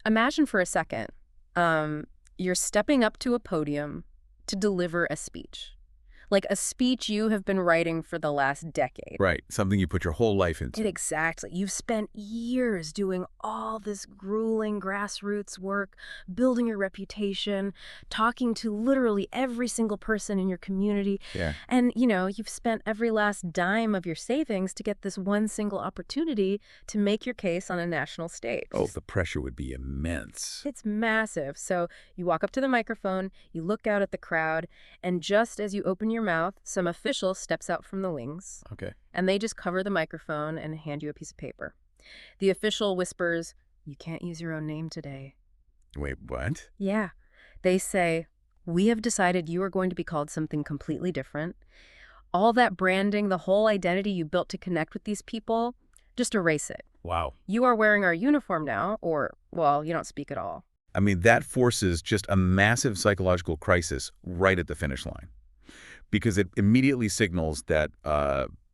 Imagine for a second, you're stepping up to a podium to deliver a speech. Like a speech you have been writing for the last decade. Right, something you put your whole life into. Exactly. You've spent years doing all this grueling grassroots work, building your reputation, talking to literally every single person in your community. Yeah. And, you've spent every last dime of your savings to get this one single opportunity to make your case on a national stage. Oh, the pressure would be immense. It's massive. So you walk up to the microphone, you look out at the crowd, and just as you open your mouth, some official steps out from the wings. Okay. And they just cover the microphone and hand you a piece of paper. The official whispers, "You can't use your own name today." Wait, what? Yeah. They say, "We have decided you are going to be called something completely different. All that branding, the whole identity you built to connect with these people, just erase it. Wow. You are wearing our uniform now, or, well, you don't speak at all." I mean, that forces just a massive psychological crisis right at the finish line, because it immediately signals that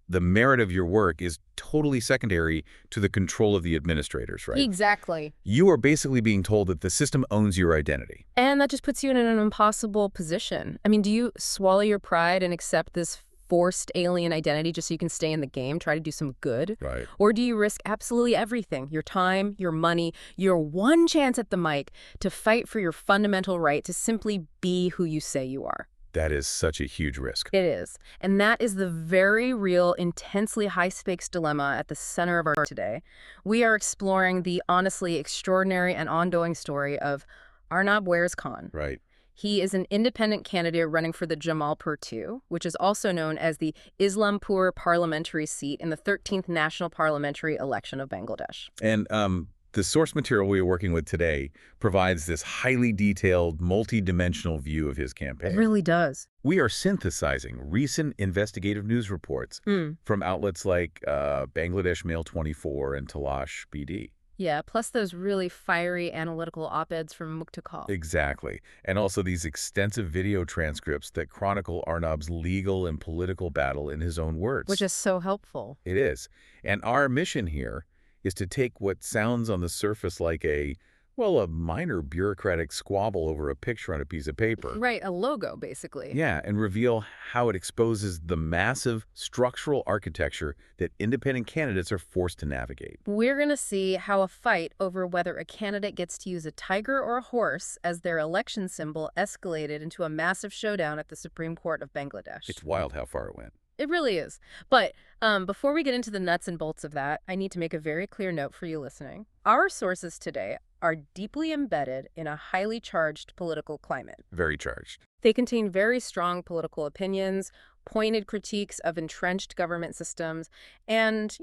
the merit of your work is totally secondary to the control of the administrators, right? Exactly. You are basically being told that the system owns your identity. And that just puts you in an impossible position. I mean, do you swallow your pride and accept this forced alien identity just so you can stay in the game, try to do some good? Right. Or do you risk absolutely everything, your time, your money, your one chance at the mic, to fight for your fundamental right to simply be who you say you are? That is such a huge risk. It is. And that is the very real, intensely high-stakes dilemma at the center of our today. We are exploring the honestly extraordinary and ongoing story of Arnab Khan. Right. He is an independent candidate running for the Jamalpur II, which is also known as the Islampur parliamentary seat in the 13th national parliamentary election of Bangladesh. And the source material we are working with today provides this highly detailed, multi-dimensional view of his campaign. It really does. We are synthesizing recent investigative news reports from outlets like Bangladesh Mail 24 and Talash BD. Yeah, plus those really fiery analytical op-eds from Muktakal. Exactly. And also these extensive video transcripts that chronicle Arnab's legal and political battle in his own words. Which is so helpful. It is. And our mission here is to take what sounds on the surface like a minor bureaucratic squabble over a picture on a piece of paper. Right, a logo, basically. Yeah, and reveal how it exposes the massive structural architecture that independent candidates are forced to navigate. We're going to see how a fight over whether a candidate gets to use a tiger or a horse as their election symbol escalated into a massive showdown at the Supreme Court of Bangladesh. It's wild how far it went. It really is. But before we get into the nuts and bolts of that, I need to make a very clear note for you listening. Our sources today are deeply embedded in a highly charged political climate. Very charged. They contain very strong political opinions, pointed critiques of entrenched government systems, and,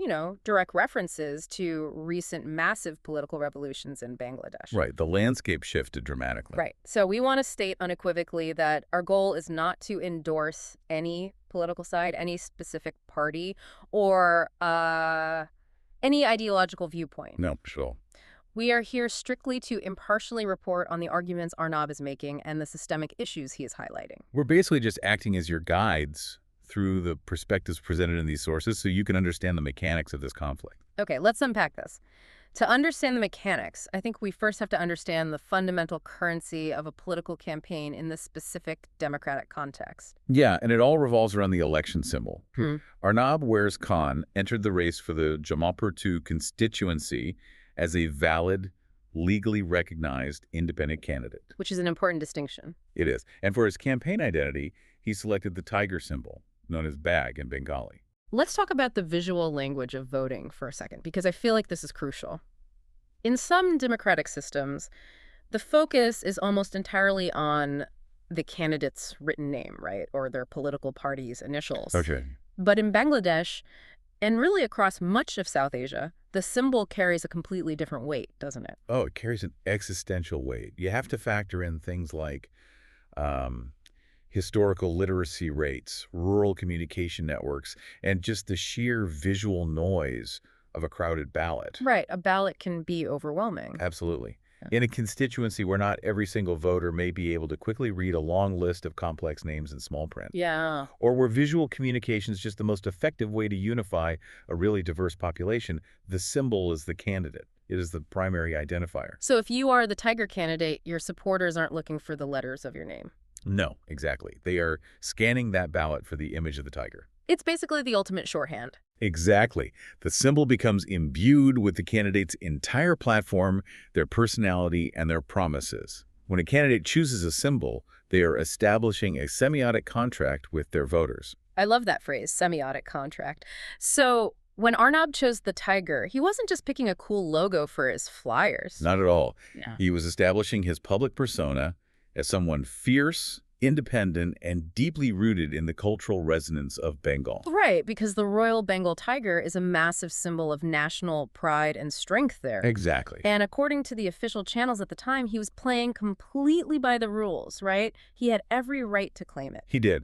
direct references to recent massive political revolutions in Bangladesh. Right. The landscape shifted dramatically. Right. So we want to state unequivocally that our goal is not to endorse any political side, any specific party, or any ideological viewpoint. No, sure. We are here strictly to impartially report on the arguments Arnab is making and the systemic issues he is highlighting. We're basically just acting as your guides through the perspectives presented in these sources so you can understand the mechanics of this conflict. Okay, let's unpack this. To understand the mechanics, I think we first have to understand the fundamental currency of a political campaign in this specific democratic context. Yeah, and it all revolves around the election symbol. Arnab Khan entered the race for the Jamalpur II constituency as a valid, legally recognized independent candidate. Which is an important distinction. It is. And for his campaign identity, he selected the tiger symbol, known as Bag in Bengali. Let's talk about the visual language of voting for a second, because I feel like this is crucial. In some democratic systems, the focus is almost entirely on the candidate's written name, right? Or their political party's initials. Okay. But in Bangladesh, and really across much of South Asia, the symbol carries a completely different weight, doesn't it? Oh, it carries an existential weight. You have to factor in things like historical literacy rates, rural communication networks, and just the sheer visual noise of a crowded ballot. Right. A ballot can be overwhelming. Absolutely. In a constituency where not every single voter may be able to quickly read a long list of complex names in small print. Yeah. Or where visual communication is just the most effective way to unify a really diverse population, the symbol is the candidate. It is the primary identifier. So if you are the tiger candidate, your supporters aren't looking for the letters of your name. No, exactly. They are scanning that ballot for the image of the tiger. It's basically the ultimate shorthand. Exactly. The symbol becomes imbued with the candidate's entire platform, their personality, and their promises. When a candidate chooses a symbol, they are establishing a semiotic contract with their voters. I love that phrase, semiotic contract. So when Arnab chose the tiger, he wasn't just picking a cool logo for his flyers. Not at all. Yeah. He was establishing his public persona as someone fierce, independent, and deeply rooted in the cultural resonance of Bengal. Right, because the Royal Bengal tiger is a massive symbol of national pride and strength there. Exactly. And according to the official channels at the time, he was playing completely by the rules, right? He had every right to claim it. He did.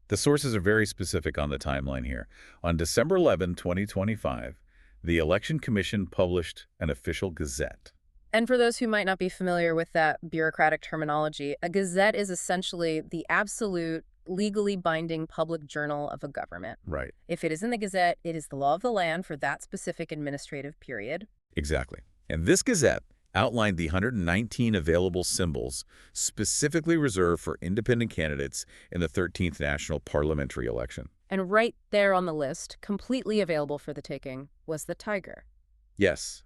The sources are very specific on the timeline here. On December 11, 2025, the Election Commission published an official gazette. And for those who might not be familiar with that bureaucratic terminology, a gazette is essentially the absolute legally binding public journal of a government. Right. If it is in the gazette, it is the law of the land for that specific administrative period. Exactly. And this gazette outlined the 119 available symbols specifically reserved for independent candidates in the 13th national parliamentary election. And right there on the list, completely available for the taking, was the tiger. Yes.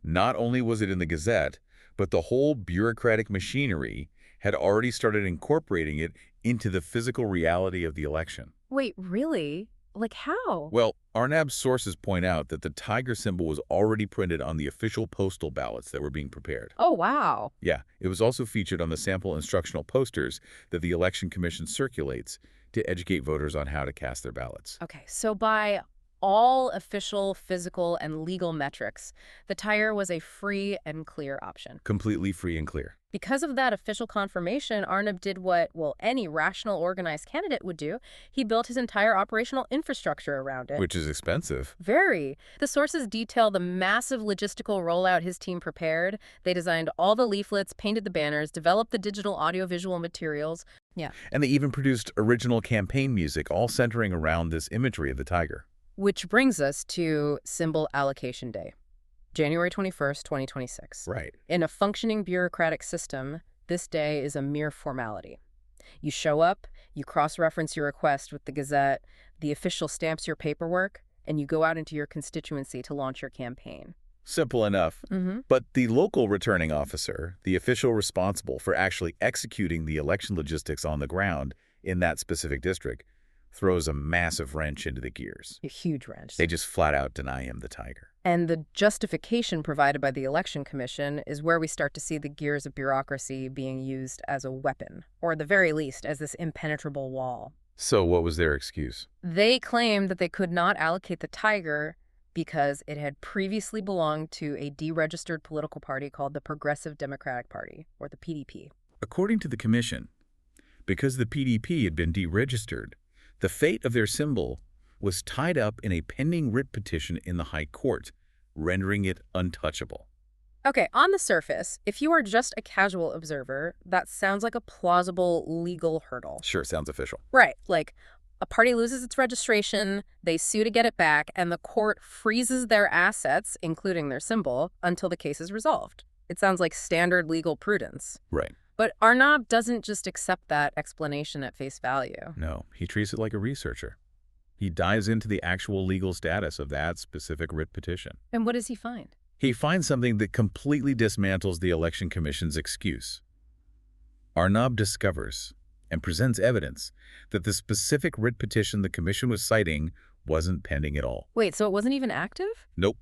Not only was it in the Gazette, but the whole bureaucratic machinery had already started incorporating it into the physical reality of the election. Wait, really? Like how? Well, Arnab's sources point out that the tiger symbol was already printed on the official postal ballots that were being prepared. Oh, wow. Yeah, it was also featured on the sample instructional posters that the Election Commission circulates to educate voters on how to cast their ballots. Okay, so by all official, physical, and legal metrics, the tiger was a free and clear option. Completely free and clear. Because of that official confirmation, Arnab did what, well, any rational, organized candidate would do. He built his entire operational infrastructure around it. Which is expensive. Very. The sources detail the massive logistical rollout his team prepared. They designed all the leaflets, painted the banners, developed the digital audiovisual materials. Yeah. And they even produced original campaign music, all centering around this imagery of the tiger. Which brings us to Symbol Allocation Day, January 21st, 2026. Right. In a functioning bureaucratic system, this day is a mere formality. You show up, you cross-reference your request with the Gazette, the official stamps your paperwork, and you go out into your constituency to launch your campaign. Simple enough. But the local returning officer, the official responsible for actually executing the election logistics on the ground in that specific district, throws a massive wrench into the gears. A huge wrench. They just flat out deny him the tiger. And the justification provided by the Election Commission is where we start to see the gears of bureaucracy being used as a weapon, or at the very least, as this impenetrable wall. So what was their excuse? They claimed that they could not allocate the tiger because it had previously belonged to a deregistered political party called the Progressive Democratic Party, or the PDP. According to the commission, because the PDP had been deregistered, the fate of their symbol was tied up in a pending writ petition in the High Court, rendering it untouchable. Okay, on the surface, if you are just a casual observer, that sounds like a plausible legal hurdle. Sure, sounds official. Right, like a party loses its registration, they sue to get it back, and the court freezes their assets, including their symbol, until the case is resolved. It sounds like standard legal prudence. Right. But Arnab doesn't just accept that explanation at face value. No, he treats it like a researcher. He dives into the actual legal status of that specific writ petition. And what does he find? He finds something that completely dismantles the Election Commission's excuse. Arnab discovers and presents evidence that the specific writ petition the commission was citing wasn't pending at all. Wait, so it wasn't even active? Nope.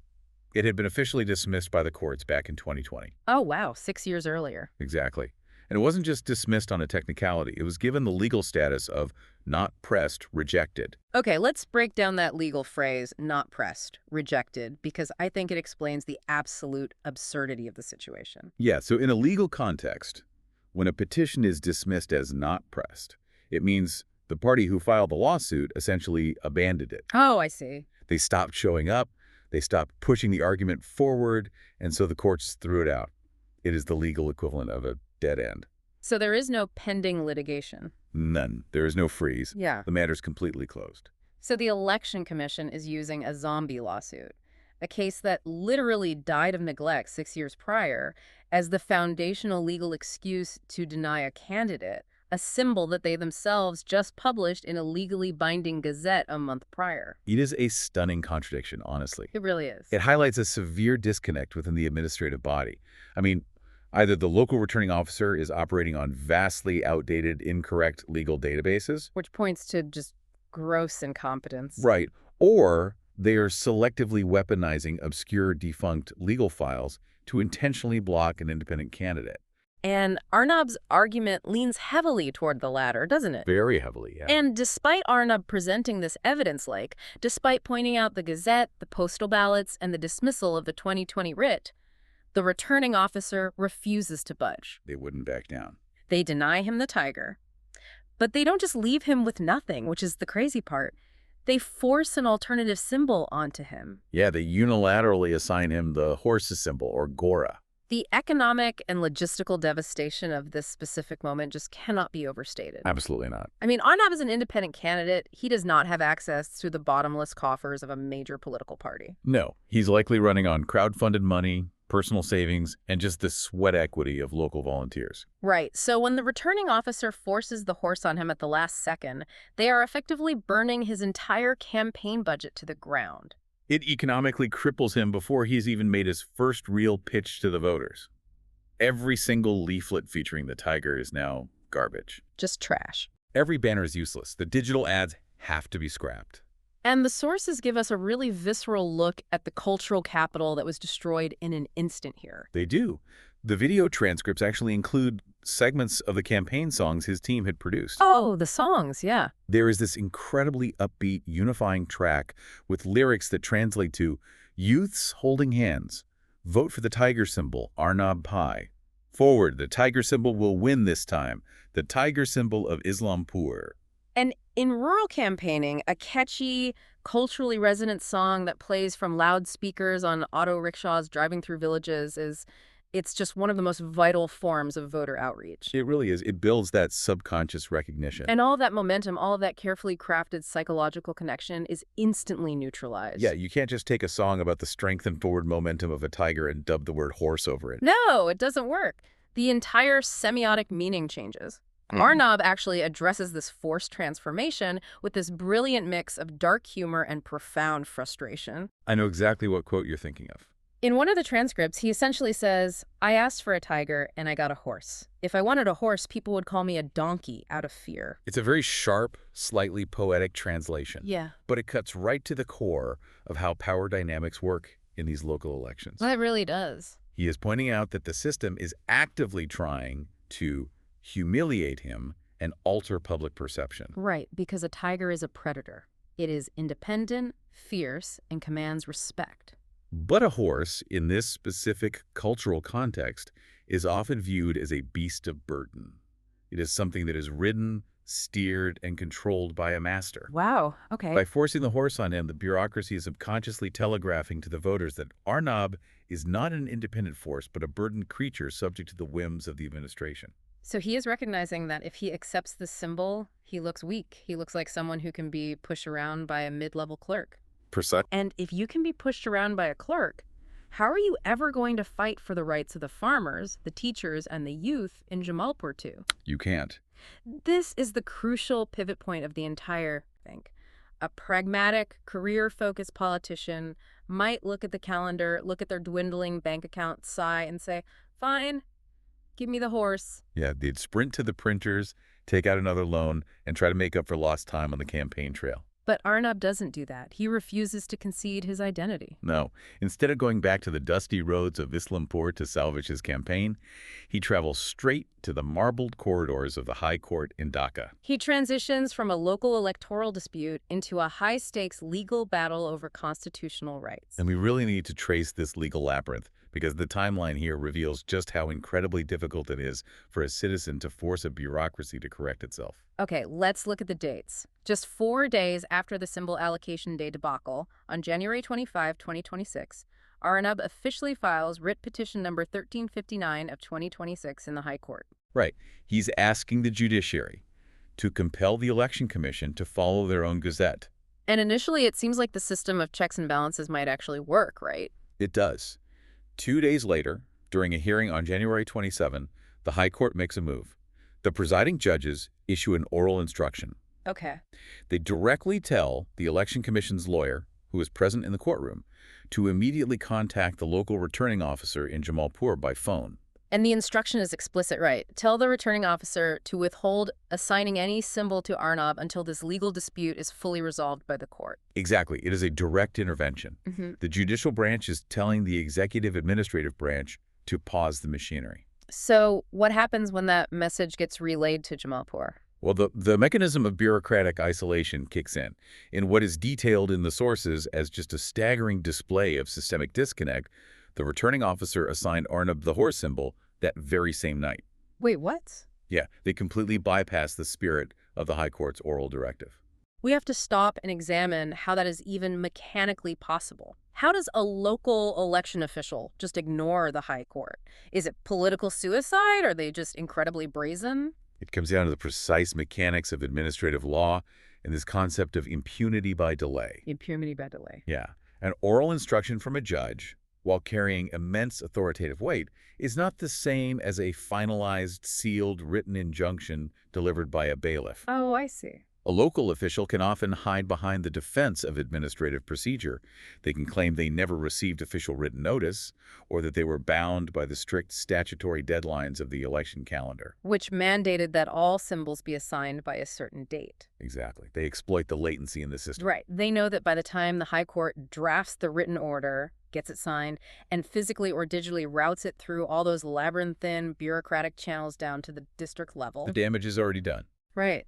It had been officially dismissed by the courts back in 2020. Oh, wow, 6 years earlier. Exactly. And it wasn't just dismissed on a technicality. It was given the legal status of not pressed, rejected. Okay, let's break down that legal phrase, not pressed, rejected, because I think it explains the absolute absurdity of the situation. Yeah, so in a legal context, when a petition is dismissed as not pressed, it means the party who filed the lawsuit essentially abandoned it. Oh, I see. They stopped showing up, they stopped pushing the argument forward, and so the courts threw it out. It is the legal equivalent of a dead end. So there is no pending litigation? None. There is no freeze. Yeah. The matter's completely closed. So the Election Commission is using a zombie lawsuit, a case that literally died of neglect 6 years prior, as the foundational legal excuse to deny a candidate, a symbol that they themselves just published in a legally binding gazette a month prior. It is a stunning contradiction, honestly. It really is. It highlights a severe disconnect within the administrative body. I mean, either the local returning officer is operating on vastly outdated, incorrect legal databases, Which points to just gross incompetence. right, or they are selectively weaponizing obscure, defunct legal files to intentionally block an independent candidate. And Arnab's argument leans heavily toward the latter, doesn't it? Very heavily, yeah. And despite Arnab presenting this evidence, despite pointing out the Gazette, the postal ballots, and the dismissal of the 2020 writ, the returning officer refuses to budge. They wouldn't back down. They deny him the tiger. But they don't just leave him with nothing, which is the crazy part. They force an alternative symbol onto him. Yeah, they unilaterally assign him the horse's symbol, or Gora. The economic and logistical devastation of this specific moment just cannot be overstated. Absolutely not. I mean, Arnab is an independent candidate. He does not have access to the bottomless coffers of a major political party. No, he's likely running on crowdfunded money, personal savings, and just the sweat equity of local volunteers. Right. So when the returning officer forces the horse on him at the last second, they are effectively burning his entire campaign budget to the ground. It economically cripples him before he's even made his first real pitch to the voters. Every single leaflet featuring the tiger is now garbage. Just trash. Every banner is useless. The digital ads have to be scrapped. And the sources give us a really visceral look at the cultural capital that was destroyed in an instant here. They do. The video transcripts actually include segments of the campaign songs his team had produced. Oh, the songs, yeah. There is this incredibly upbeat, unifying track with lyrics that translate to "Youths holding hands. Vote for the tiger symbol, Arnab Pai. Forward, the tiger symbol will win this time. The tiger symbol of Islampur." And in rural campaigning, a catchy, culturally resonant song that plays from loudspeakers on auto rickshaws driving through villages it's just one of the most vital forms of voter outreach. It really is. It builds that subconscious recognition. And all of that momentum, all of that carefully crafted psychological connection is instantly neutralized. Yeah, you can't just take a song about the strength and forward momentum of a tiger and dub the word horse over it. No, it doesn't work. The entire semiotic meaning changes. Arnab actually addresses this forced transformation with this brilliant mix of dark humor and profound frustration. I know exactly what quote you're thinking of. In one of the transcripts, he essentially says, "I asked for a tiger and I got a horse. If I wanted a horse, people would call me a donkey out of fear." It's a very sharp, slightly poetic translation. Yeah. But it cuts right to the core of how power dynamics work in these local elections. Well, it really does. He is pointing out that the system is actively trying to humiliate him and alter public perception. Right, because a tiger is a predator. It is independent, fierce, and commands respect. But a horse, in this specific cultural context, is often viewed as a beast of burden. It is something that is ridden, steered, and controlled by a master. Wow, okay. By forcing the horse on him, the bureaucracy is subconsciously telegraphing to the voters that Arnab is not an independent force, but a burdened creature subject to the whims of the administration. So he is recognizing that if he accepts this symbol, he looks weak. He looks like someone who can be pushed around by a mid-level clerk. And if you can be pushed around by a clerk, how are you ever going to fight for the rights of the farmers, the teachers, and the youth in Jamalpur too? You can't. This is the crucial pivot point of the entire thing. A pragmatic, career-focused politician might look at the calendar, look at their dwindling bank account, sigh, and say, "Fine, give me the horse." Yeah, they'd sprint to the printers, take out another loan, and try to make up for lost time on the campaign trail. But Arnab doesn't do that. He refuses to concede his identity. No. Instead of going back to the dusty roads of Islampur to salvage his campaign, he travels straight to the marbled corridors of the High Court in Dhaka. He transitions from a local electoral dispute into a high-stakes legal battle over constitutional rights. And we really need to trace this legal labyrinth, because the timeline here reveals just how incredibly difficult it is for a citizen to force a bureaucracy to correct itself. Okay, let's look at the dates. Just 4 days after the symbol allocation day debacle, on January 25, 2026, Arnab officially files writ petition number 1359 of 2026 in the High Court. Right. He's asking the judiciary to compel the Election Commission to follow their own gazette, And initially, it seems like the system of checks and balances might actually work, right? It does. 2 days later, during a hearing on January 27, the High Court makes a move. The presiding judges issue an oral instruction. Okay. They directly tell the Election Commission's lawyer, who is present in the courtroom, to immediately contact the local returning officer in Jamalpur by phone. And the instruction is explicit, right? Tell the returning officer to withhold assigning any symbol to Arnab until this legal dispute is fully resolved by the court. Exactly. It is a direct intervention. The judicial branch is telling the executive administrative branch to pause the machinery. So what happens when that message gets relayed to Jamalpur? Well, the mechanism of bureaucratic isolation kicks in what is detailed in the sources as just a staggering display of systemic disconnect. The returning officer assigned Arnab the horse symbol that very same night. Wait, what? Yeah, they completely bypass the spirit of the High Court's oral directive. We have to stop and examine how that is even mechanically possible. How does a local election official just ignore the High Court? Is it political suicide? Are they just incredibly brazen? It comes down to the precise mechanics of administrative law and this concept of impunity by delay. Impunity by delay. Yeah, an oral instruction from a judge, while carrying immense authoritative weight, is not the same as a finalized, sealed, written injunction delivered by a bailiff. Oh, I see. A local official can often hide behind the defense of administrative procedure. They can claim they never received official written notice, or that they were bound by the strict statutory deadlines of the election calendar. Which mandated that all symbols be assigned by a certain date. Exactly. They exploit the latency in the system. Right. They know that by the time the High Court drafts the written order, gets it signed, and physically or digitally routes it through all those labyrinthine bureaucratic channels down to the district level. The damage is already done. Right.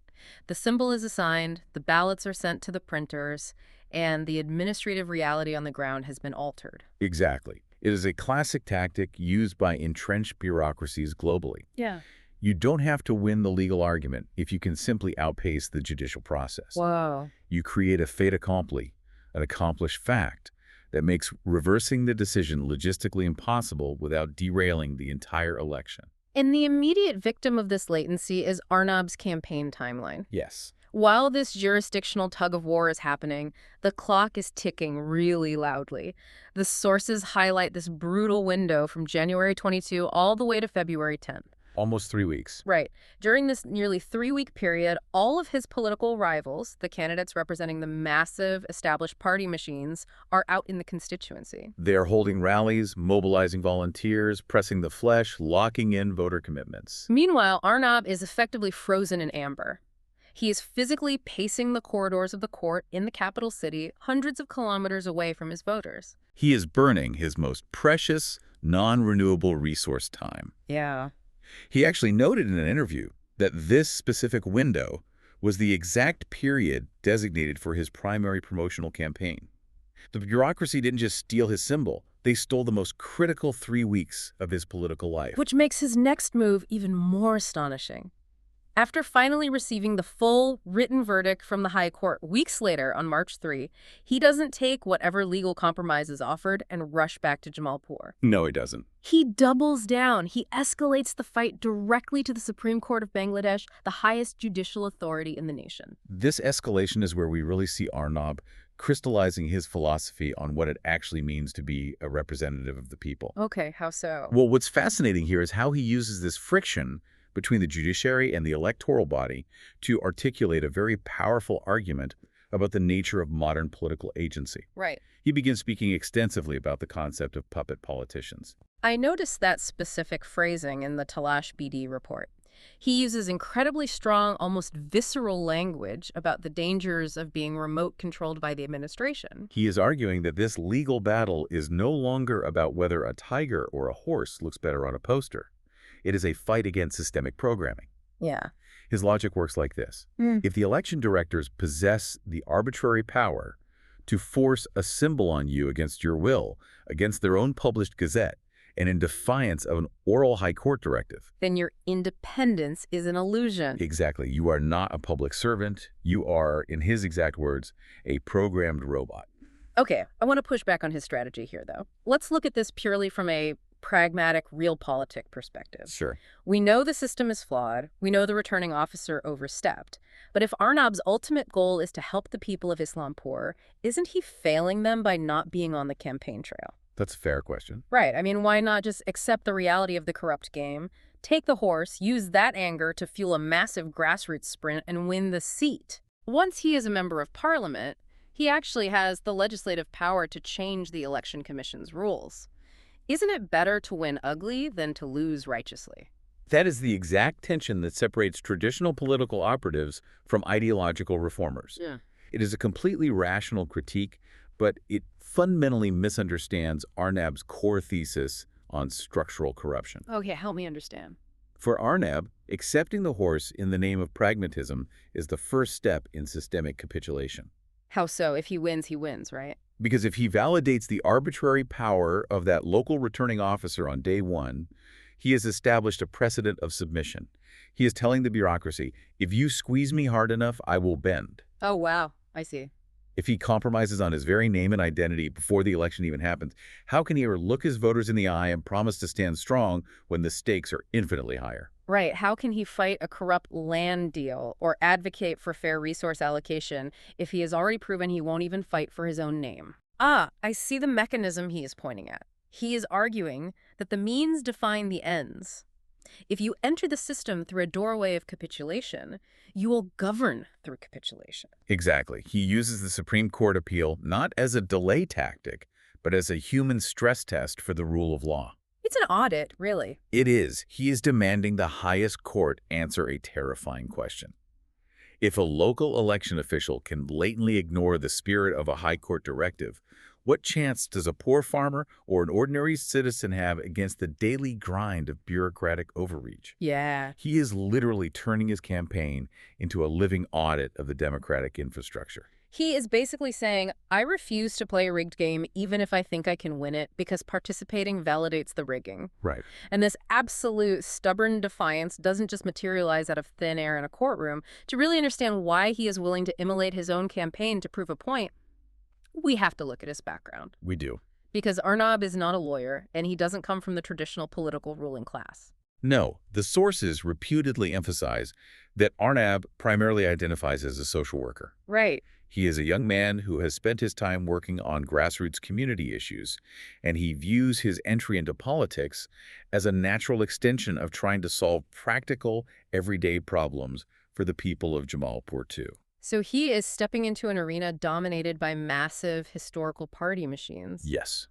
The symbol is assigned, the ballots are sent to the printers, and the administrative reality on the ground has been altered. Exactly. It is a classic tactic used by entrenched bureaucracies globally. Yeah. You don't have to win the legal argument if you can simply outpace the judicial process. Whoa. You create a fait accompli, an accomplished fact, that makes reversing the decision logistically impossible without derailing the entire election. And the immediate victim of this latency is Arnab's campaign timeline. Yes. While this jurisdictional tug-of-war is happening, the clock is ticking really loudly. The sources highlight this brutal window from January 22 all the way to February 10th. Almost 3 weeks. Right. During this nearly 3-week period, all of his political rivals, the candidates representing the massive established party machines, are out in the constituency. They are holding rallies, mobilizing volunteers, pressing the flesh, locking in voter commitments. Meanwhile, Arnab is effectively frozen in amber. He is physically pacing the corridors of the court in the capital city, hundreds of kilometers away from his voters. He is burning his most precious, non-renewable resource time. Yeah. He actually noted in an interview that this specific window was the exact period designated for his primary promotional campaign. The bureaucracy didn't just steal his symbol, they stole the most critical 3 weeks of his political life. Which makes his next move even more astonishing. After finally receiving the full written verdict from the High Court weeks later on March 3, he doesn't take whatever legal compromise is offered and rush back to Jamalpur. No, he doesn't. He doubles down. He escalates the fight directly to the Supreme Court of Bangladesh, the highest judicial authority in the nation. This escalation is where we really see Arnab crystallizing his philosophy on what it actually means to be a representative of the people. Okay, how so? Well, what's fascinating here is how he uses this friction between the judiciary and the electoral body to articulate a very powerful argument about the nature of modern political agency. Right. He begins speaking extensively about the concept of puppet politicians. I noticed that specific phrasing in the Talash BD report. He uses incredibly strong, almost visceral language about the dangers of being remote controlled by the administration. He is arguing that this legal battle is no longer about whether a tiger or a horse looks better on a poster. It is a fight against systemic programming. Yeah. His logic works like this. If the election directors possess the arbitrary power to force a symbol on you against your will, against their own published gazette, and in defiance of an oral high court directive, Then your independence is an illusion. exactly, you are not a public servant. You are, in his exact words, a programmed robot. Okay, I want to push back on his strategy here, though. Let's look at this purely from a pragmatic, realpolitik perspective. Sure. We know the system is flawed. We know the returning officer overstepped. But if Arnab's ultimate goal is to help the people of Islampur, isn't he failing them by not being on the campaign trail? That's a fair question. Right. I mean, why not just accept the reality of the corrupt game, take the horse, use that anger to fuel a massive grassroots sprint, and win the seat? Once he is a member of parliament, he actually has the legislative power to change the election commission's rules. Isn't it better to win ugly than to lose righteously? That is the exact tension that separates traditional political operatives from ideological reformers. Yeah. It is a completely rational critique, but it fundamentally misunderstands Arnab's core thesis on structural corruption. Okay, help me understand. For Arnab, accepting the horse in the name of pragmatism is the first step in systemic capitulation. How so? If he wins, right? Because if he validates the arbitrary power of that local returning officer on day one, he has established a precedent of submission. He is telling the bureaucracy, if you squeeze me hard enough, I will bend. Oh, wow. I see. If he compromises on his very name and identity before the election even happens, how can he ever look his voters in the eye and promise to stand strong when the stakes are infinitely higher? Right. How can he fight a corrupt land deal or advocate for fair resource allocation if he has already proven he won't even fight for his own name? Ah, I see the mechanism he is pointing at. He is arguing that the means define the ends. If you enter the system through a doorway of capitulation, you will govern through capitulation. Exactly. He uses the Supreme Court appeal not as a delay tactic, but as a human stress test for the rule of law. It's an audit, really. It is. He is demanding the highest court answer a terrifying question. If a local election official can blatantly ignore the spirit of a high court directive, what chance does a poor farmer or an ordinary citizen have against the daily grind of bureaucratic overreach? Yeah. He is literally turning his campaign into a living audit of the democratic infrastructure. He is basically saying, I refuse to play a rigged game even if I think I can win it because participating validates the rigging. Right. And this absolute stubborn defiance doesn't just materialize out of thin air in a courtroom. To really understand why he is willing to immolate his own campaign to prove a point, we have to look at his background. We do. Because Arnab is not a lawyer, and he doesn't come from the traditional political ruling class. No, the sources reputedly emphasize that Arnab primarily identifies as a social worker. Right. He is a young man who has spent his time working on grassroots community issues, and he views his entry into politics as a natural extension of trying to solve practical, everyday problems for the people of Jamalpur too. So he is stepping into an arena dominated by massive historical party machines. Yes.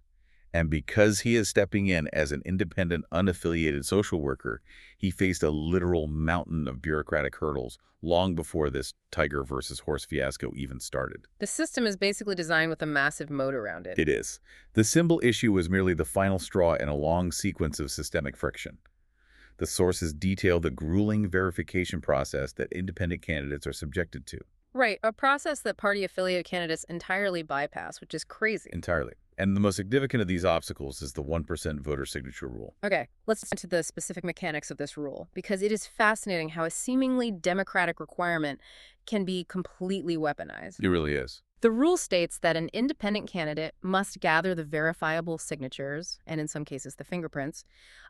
And because he is stepping in as an independent, unaffiliated social worker, he faced a literal mountain of bureaucratic hurdles long before this tiger versus horse fiasco even started. The system is basically designed with a massive moat around it. It is. The symbol issue was merely the final straw in a long sequence of systemic friction. The sources detail the grueling verification process that independent candidates are subjected to. Right, a process that party-affiliated candidates entirely bypass, which is crazy. Entirely. And the most significant of these obstacles is the 1% voter signature rule. Okay, let's get into the specific mechanics of this rule, because it is fascinating how a seemingly democratic requirement can be completely weaponized. It really is. The rule states that an independent candidate must gather the verifiable signatures, and in some cases the fingerprints,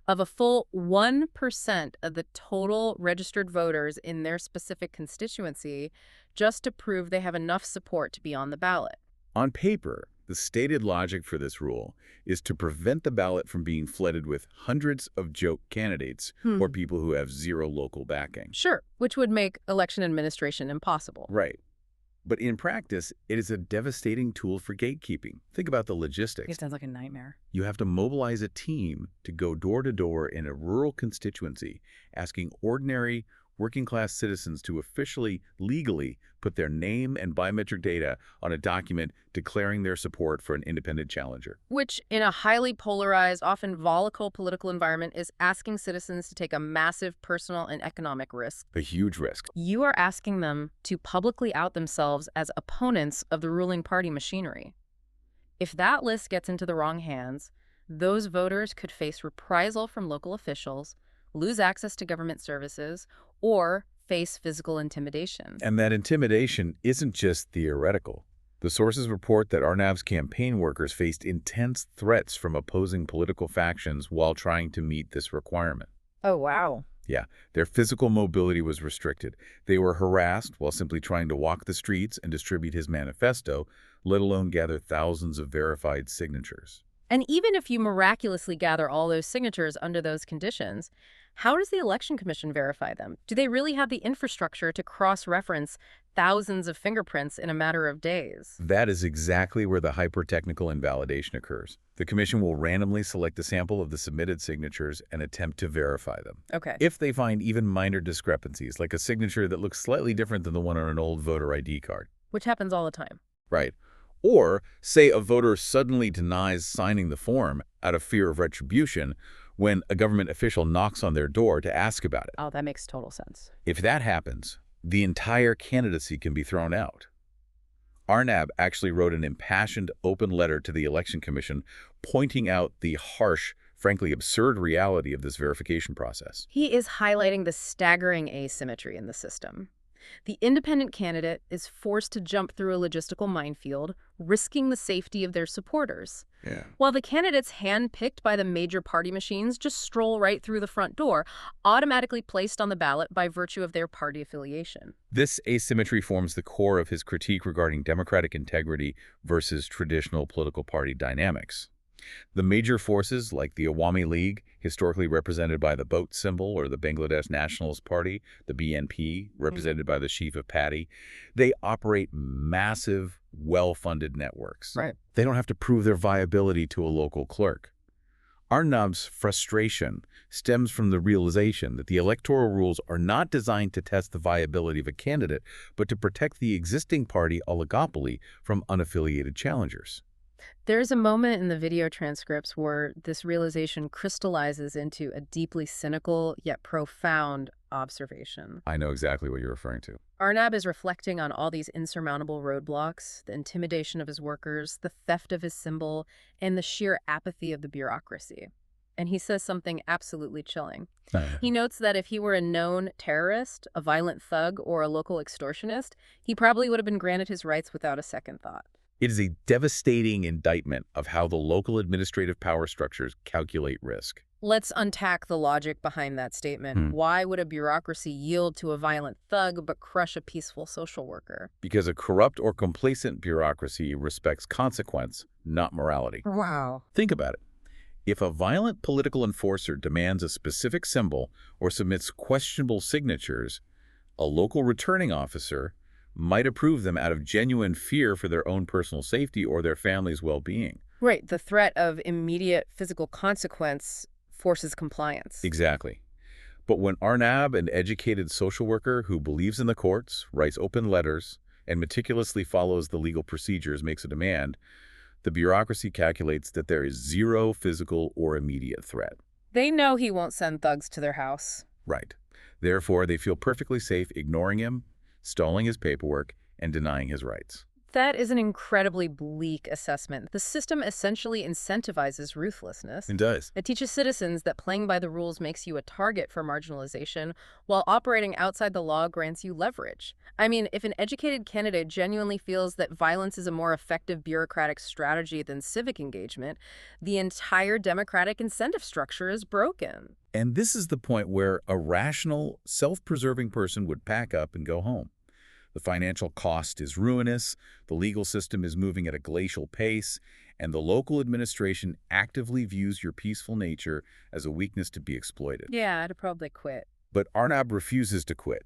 of a full 1% of the total registered voters in their specific constituency just to prove they have enough support to be on the ballot. On paper, the stated logic for this rule is to prevent the ballot from being flooded with hundreds of joke candidates or people who have zero local backing. Sure, which would make election administration impossible. Right. But in practice, it is a devastating tool for gatekeeping. Think about the logistics. It sounds like a nightmare. You have to mobilize a team to go door to door in a rural constituency, asking ordinary working-class citizens to officially, legally put their name and biometric data on a document declaring their support for an independent challenger. Which, in a highly polarized, often volatile political environment, is asking citizens to take a massive personal and economic risk. A huge risk. You are asking them to publicly out themselves as opponents of the ruling party machinery. If that list gets into the wrong hands, those voters could face reprisal from local officials, lose access to government services, or face physical intimidation. And that intimidation isn't just theoretical. The sources report that Arnab's campaign workers faced intense threats from opposing political factions while trying to meet this requirement. Oh, wow. Yeah, their physical mobility was restricted. They were harassed while simply trying to walk the streets and distribute his manifesto, let alone gather thousands of verified signatures. And even if you miraculously gather all those signatures under those conditions, how does the Election Commission verify them? Do they really have the infrastructure to cross-reference thousands of fingerprints in a matter of days? That is exactly where the hyper-technical invalidation occurs. The commission will randomly select a sample of the submitted signatures and attempt to verify them. Okay. If they find even minor discrepancies, like a signature that looks slightly different than the one on an old voter ID card. Which happens all the time. Right. Or, say a voter suddenly denies signing the form out of fear of retribution when a government official knocks on their door to ask about it. Oh, that makes total sense. If that happens, the entire candidacy can be thrown out. Arnab actually wrote an impassioned open letter to the Election Commission pointing out the harsh, frankly absurd reality of this verification process. He is highlighting the staggering asymmetry in the system. The independent candidate is forced to jump through a logistical minefield, risking the safety of their supporters, Yeah. while the candidates handpicked by the major party machines just stroll right through the front door, automatically placed on the ballot by virtue of their party affiliation. This asymmetry forms the core of his critique regarding democratic integrity versus traditional political party dynamics. The major forces, like the Awami League, historically represented by the boat symbol, or the Bangladesh Nationalist Party, the BNP, represented by the chief of Paddy, they operate massive, well-funded networks. Right. They don't have to prove their viability to a local clerk. Arnab's frustration stems from the realization that the electoral rules are not designed to test the viability of a candidate, but to protect the existing party oligopoly from unaffiliated challengers. There's a moment in the video transcripts where this realization crystallizes into a deeply cynical yet profound observation. I know exactly what you're referring to. Arnab is reflecting on all these insurmountable roadblocks, the intimidation of his workers, the theft of his symbol, and the sheer apathy of the bureaucracy. And he says something absolutely chilling. He notes that if he were a known terrorist, a violent thug, or a local extortionist, he probably would have been granted his rights without a second thought. It is a devastating indictment of how the local administrative power structures calculate risk. Let's unpack the logic behind that statement. Why would a bureaucracy yield to a violent thug but crush a peaceful social worker? Because a corrupt or complacent bureaucracy respects consequence, not morality. Wow. Think about it. If a violent political enforcer demands a specific symbol or submits questionable signatures, a local returning officer might approve them out of genuine fear for their own personal safety or their family's well-being. Right. The threat of immediate physical consequence forces compliance. Exactly. But when Arnab, an educated social worker who believes in the courts, writes open letters, and meticulously follows the legal procedures, makes a demand, the bureaucracy calculates that there is zero physical or immediate threat. They know he won't send thugs to their house. Right. Therefore, they feel perfectly safe ignoring him, stalling his paperwork, and denying his rights. That is an incredibly bleak assessment. The system essentially incentivizes ruthlessness. It does. It teaches citizens that playing by the rules makes you a target for marginalization, while operating outside the law grants you leverage. I mean, if an educated candidate genuinely feels that violence is a more effective bureaucratic strategy than civic engagement, the entire democratic incentive structure is broken. And this is the point where a rational, self-preserving person would pack up and go home. The financial cost is ruinous, the legal system is moving at a glacial pace, and the local administration actively views your peaceful nature as a weakness to be exploited. Yeah, I'd probably quit. But Arnab refuses to quit.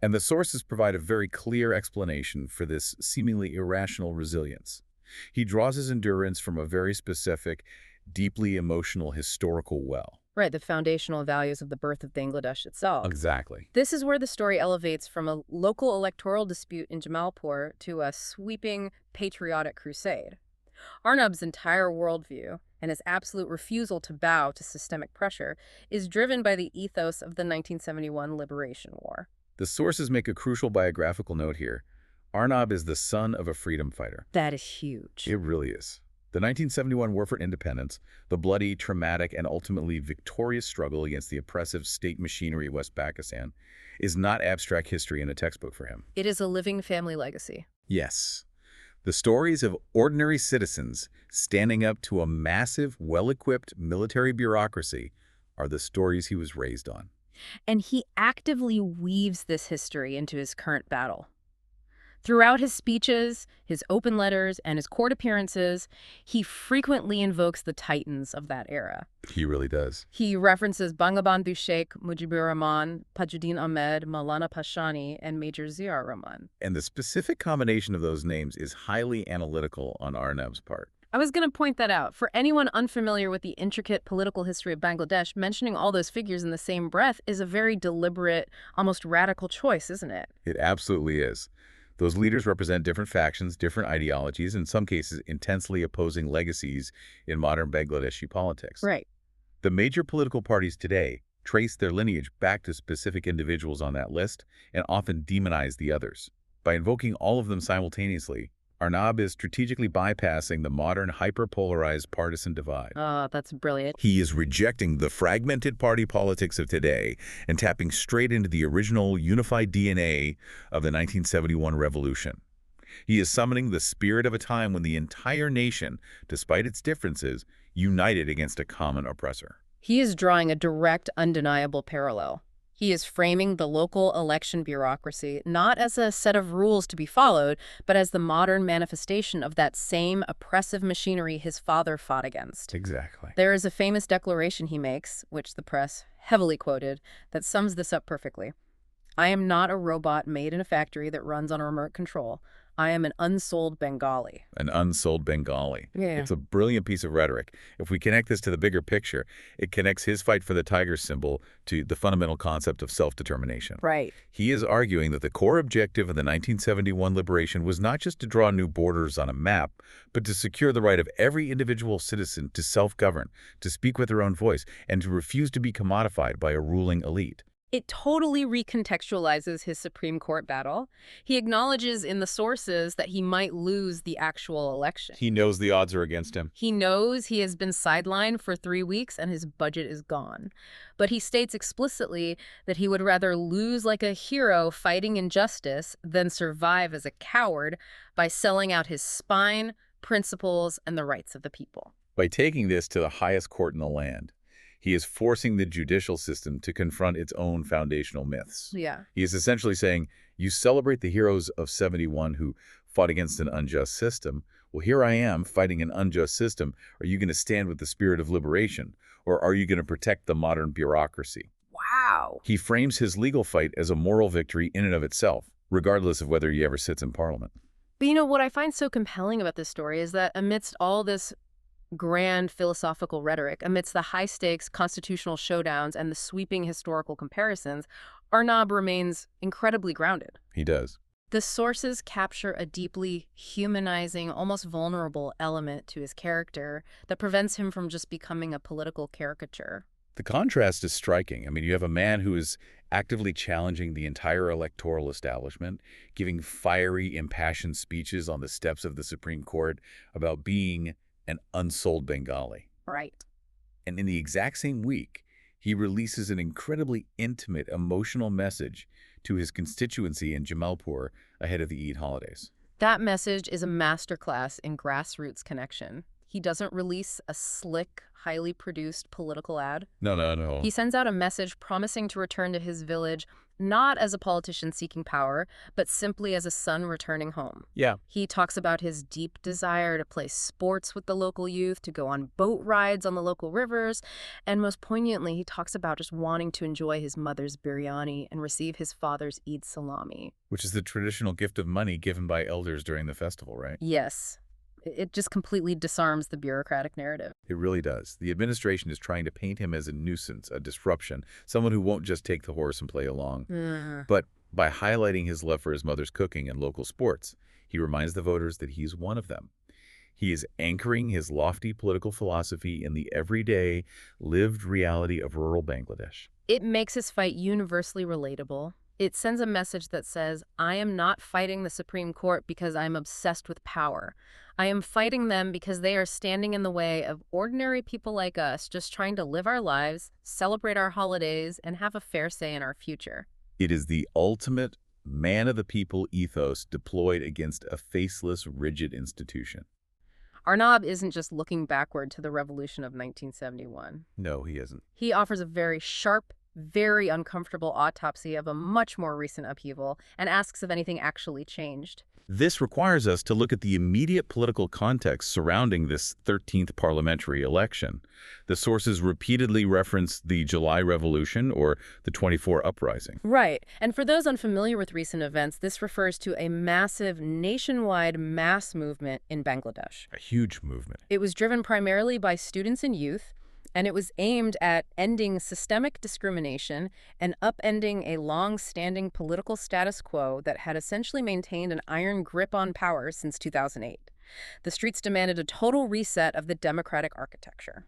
And the sources provide a very clear explanation for this seemingly irrational resilience. He draws his endurance from a very specific, deeply emotional historical well. Right, the foundational values of the birth of Bangladesh itself. Exactly. This is where the story elevates from a local electoral dispute in Jamalpur to a sweeping patriotic crusade. Arnab's entire worldview and his absolute refusal to bow to systemic pressure is driven by the ethos of the 1971 Liberation War. The sources make a crucial biographical note here. Arnab is the son of a freedom fighter. That is huge. It really is. The 1971 War for Independence, the bloody, traumatic, and ultimately victorious struggle against the oppressive state machinery of West Pakistan, is not abstract history in a textbook for him. It is a living family legacy. Yes. The stories of ordinary citizens standing up to a massive, well-equipped military bureaucracy are the stories he was raised on. And he actively weaves this history into his current battle. Throughout his speeches, his open letters, and his court appearances, he frequently invokes the titans of that era. He really does. He references Bangabandhu Sheikh Mujibur Rahman, Tajuddin Ahmed, Maulana Pashani, and Major Ziaur Rahman. And the specific combination of those names is highly analytical on Arnab's part. I was going to point that out. For anyone unfamiliar with the intricate political history of Bangladesh, mentioning all those figures in the same breath is a very deliberate, almost radical choice, isn't it? It absolutely is. Those leaders represent different factions, different ideologies, in some cases intensely opposing legacies in modern Bangladeshi politics. Right. The major political parties today trace their lineage back to specific individuals on that list and often demonize the others. By invoking all of them simultaneously, Arnab is strategically bypassing the modern hyper-polarized partisan divide. Oh, that's brilliant. He is rejecting the fragmented party politics of today and tapping straight into the original unified DNA of the 1971 revolution. He is summoning the spirit of a time when the entire nation, despite its differences, united against a common oppressor. He is drawing a direct, undeniable parallel. He is framing the local election bureaucracy not as a set of rules to be followed, but as the modern manifestation of that same oppressive machinery his father fought against. Exactly. There is a famous declaration he makes, which the press heavily quoted, that sums this up perfectly. I am not a robot made in a factory that runs on a remote control. I am an unsold Bengali. An unsold Bengali. Yeah. It's a brilliant piece of rhetoric. If we connect this to the bigger picture, it connects his fight for the tiger symbol to the fundamental concept of self-determination. Right. He is arguing that the core objective of the 1971 liberation was not just to draw new borders on a map, but to secure the right of every individual citizen to self-govern, to speak with their own voice, and to refuse to be commodified by a ruling elite. It totally recontextualizes his Supreme Court battle. He acknowledges in the sources that he might lose the actual election. He knows the odds are against him. He knows he has been sidelined for 3 weeks and his budget is gone. But he states explicitly that he would rather lose like a hero fighting injustice than survive as a coward by selling out his spine, principles, and the rights of the people. By taking this to the highest court in the land, he is forcing the judicial system to confront its own foundational myths. Yeah. He is essentially saying, you celebrate the heroes of 71 who fought against an unjust system. Well, here I am fighting an unjust system. Are you going to stand with the spirit of liberation, or are you going to protect the modern bureaucracy? Wow. He frames his legal fight as a moral victory in and of itself, regardless of whether he ever sits in parliament. But you know, what I find so compelling about this story is that amidst all this grand philosophical rhetoric, amidst the high-stakes constitutional showdowns and the sweeping historical comparisons, Arnab remains incredibly grounded. He does. The sources capture a deeply humanizing, almost vulnerable element to his character that prevents him from just becoming a political caricature. The contrast is striking. I mean, you have a man who is actively challenging the entire electoral establishment, giving fiery, impassioned speeches on the steps of the Supreme Court about being an unsold Bengali. Right. And in the exact same week, he releases an incredibly intimate, emotional message to his constituency in Jamalpur ahead of the Eid holidays. That message is a masterclass in grassroots connection. He doesn't release a slick, highly produced political ad. No. He sends out a message promising to return to his village, not as a politician seeking power, but simply as a son returning home. Yeah. He talks about his deep desire to play sports with the local youth, to go on boat rides on the local rivers, and most poignantly, he talks about just wanting to enjoy his mother's biryani and receive his father's Eid salami. Which is the traditional gift of money given by elders during the festival, right? Yes. It just completely disarms the bureaucratic narrative. It really does. The administration is trying to paint him as a nuisance, a disruption, someone who won't just take the horse and play along. But by highlighting his love for his mother's cooking and local sports, he reminds the voters that he's one of them. He is anchoring his lofty political philosophy in the everyday, lived reality of rural Bangladesh. It makes his fight universally relatable. It sends a message that says, I am not fighting the Supreme Court because I'm obsessed with power. I am fighting them because they are standing in the way of ordinary people like us just trying to live our lives, celebrate our holidays, and have a fair say in our future. It is the ultimate man-of-the-people ethos deployed against a faceless, rigid institution. Arnab isn't just looking backward to the revolution of 1971. No, he isn't. He offers a very sharp, very uncomfortable autopsy of a much more recent upheaval and asks if anything actually changed. This requires us to look at the immediate political context surrounding this 13th parliamentary election. The sources repeatedly reference the July Revolution or the 24 Uprising. Right. And for those unfamiliar with recent events, this refers to a massive nationwide mass movement in Bangladesh. A huge movement. It was driven primarily by students and youth, and it was aimed at ending systemic discrimination and upending a long-standing political status quo that had essentially maintained an iron grip on power since 2008. The streets demanded a total reset of the democratic architecture.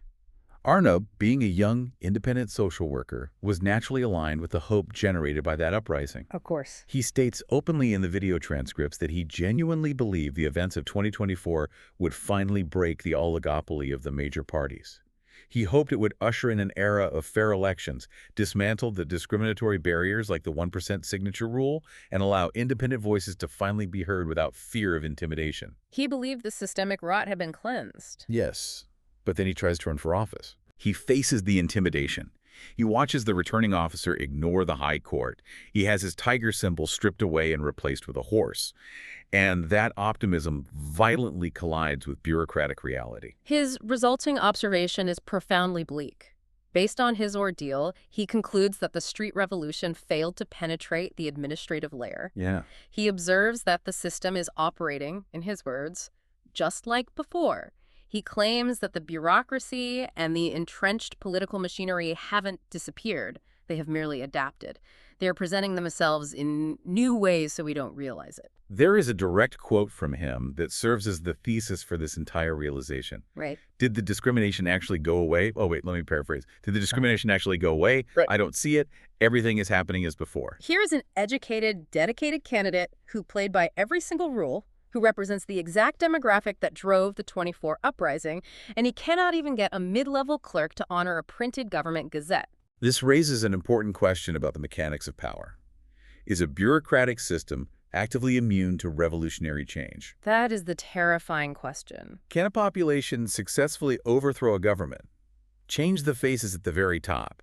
Arnab, being a young, independent social worker, was naturally aligned with the hope generated by that uprising. Of course. He states openly in the video transcripts that he genuinely believed the events of 2024 would finally break the oligopoly of the major parties. He hoped it would usher in an era of fair elections, dismantle the discriminatory barriers like the 1% signature rule, and allow independent voices to finally be heard without fear of intimidation. He believed the systemic rot had been cleansed. Yes, but then he tries to run for office. He faces the intimidation. He watches the returning officer ignore the high court. He has his tiger symbol stripped away and replaced with a horse. And that optimism violently collides with bureaucratic reality. His resulting observation is profoundly bleak. Based on his ordeal, he concludes that the street revolution failed to penetrate the administrative layer. Yeah. He observes that the system is operating, in his words, just like before. He claims that the bureaucracy and the entrenched political machinery haven't disappeared. They have merely adapted. They are presenting themselves in new ways so we don't realize it. There is a direct quote from him that serves as the thesis for this entire realization. Right. Did the discrimination actually go away? Oh, wait, let me paraphrase. Did the discrimination actually go away? Right. I don't see it. Everything is happening as before. Here is an educated, dedicated candidate who played by every single rule, who represents the exact demographic that drove the 24 uprising, and he cannot even get a mid-level clerk to honor a printed government gazette. This raises an important question about the mechanics of power. Is a bureaucratic system actively immune to revolutionary change? That is the terrifying question. Can a population successfully overthrow a government, change the faces at the very top,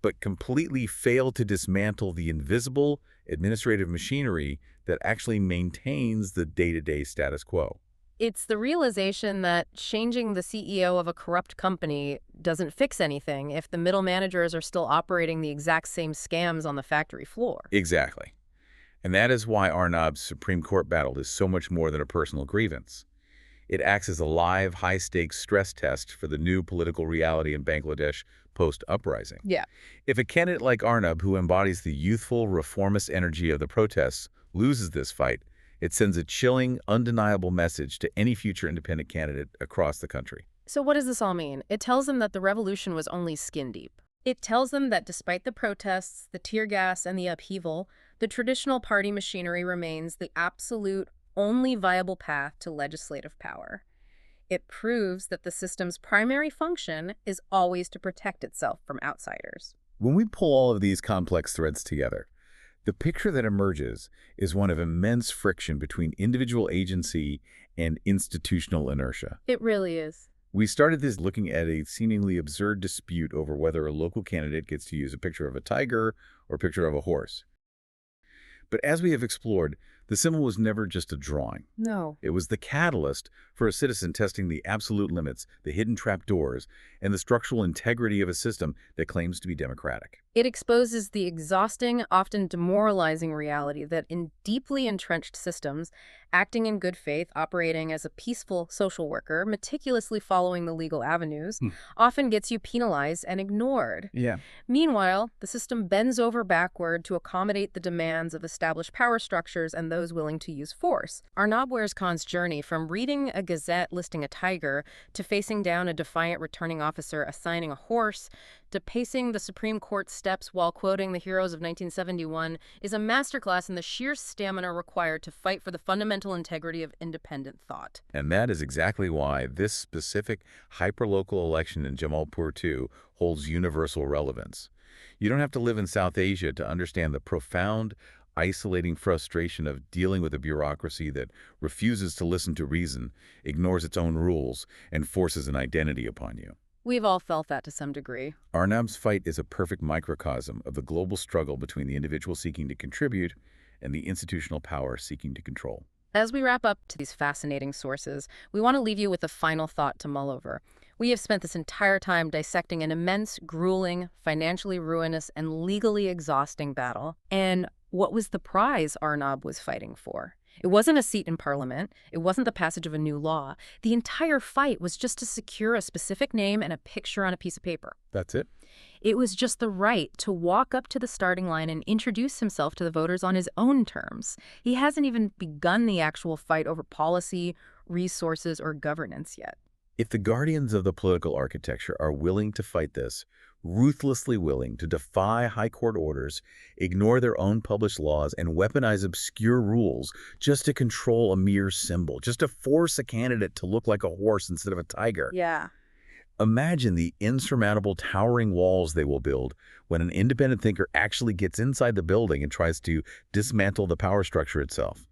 but completely fail to dismantle the invisible administrative machinery that actually maintains the day-to-day status quo? It's the realization that changing the CEO of a corrupt company doesn't fix anything if the middle managers are still operating the exact same scams on the factory floor. Exactly. And that is why Arnab's Supreme Court battle is so much more than a personal grievance. It acts as a live, high-stakes stress test for the new political reality in Bangladesh post-uprising. Yeah. If a candidate like Arnab, who embodies the youthful, reformist energy of the protests, loses this fight, it sends a chilling, undeniable message to any future independent candidate across the country. So what does this all mean? It tells them that the revolution was only skin deep. It tells them that despite the protests, the tear gas, and the upheaval, the traditional party machinery remains the absolute only viable path to legislative power. It proves that the system's primary function is always to protect itself from outsiders. When we pull all of these complex threads together, the picture that emerges is one of immense friction between individual agency and institutional inertia. It really is. We started this looking at a seemingly absurd dispute over whether a local candidate gets to use a picture of a tiger or a picture of a horse. But as we have explored, the symbol was never just a drawing. No. It was the catalyst for a citizen testing the absolute limits, the hidden trapdoors, and the structural integrity of a system that claims to be democratic. It exposes the exhausting, often demoralizing reality that in deeply entrenched systems, acting in good faith, operating as a peaceful social worker, meticulously following the legal avenues, often gets you penalized and ignored. Yeah. Meanwhile, the system bends over backward to accommodate the demands of established power structures and those willing to use force. Arnab wears Khan's journey from reading a gazette listing a tiger to facing down a defiant returning officer assigning a horse to pacing the Supreme Court steps while quoting the heroes of 1971 is a masterclass in the sheer stamina required to fight for the fundamental integrity of independent thought. And that is exactly why this specific hyperlocal election in Jamalpur 2 holds universal relevance. You don't have to live in South Asia to understand the profound, isolating frustration of dealing with a bureaucracy that refuses to listen to reason, ignores its own rules, and forces an identity upon you. We've all felt that to some degree. Arnab's fight is a perfect microcosm of the global struggle between the individual seeking to contribute and the institutional power seeking to control. As we wrap up to these fascinating sources, we want to leave you with a final thought to mull over. We have spent this entire time dissecting an immense, grueling, financially ruinous, and legally exhausting battle. And what was the prize Arnab was fighting for? It wasn't a seat in parliament. It wasn't the passage of a new law. The entire fight was just to secure a specific name and a picture on a piece of paper. That's it? It was just the right to walk up to the starting line and introduce himself to the voters on his own terms. He hasn't even begun the actual fight over policy, resources, or governance yet. If the guardians of the political architecture are willing to fight this, ruthlessly willing to defy high court orders, ignore their own published laws, and weaponize obscure rules just to control a mere symbol, just to force a candidate to look like a horse instead of a tiger. Yeah. Imagine the insurmountable towering walls they will build when an independent thinker actually gets inside the building and tries to dismantle the power structure itself.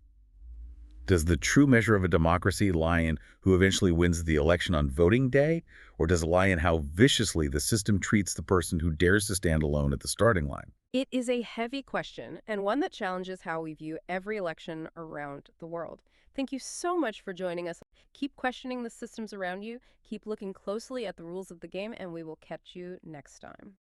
Does the true measure of a democracy lie in who eventually wins the election on voting day, or does it lie in how viciously the system treats the person who dares to stand alone at the starting line? It is a heavy question, and one that challenges how we view every election around the world. Thank you so much for joining us. Keep questioning the systems around you, keep looking closely at the rules of the game, and we will catch you next time.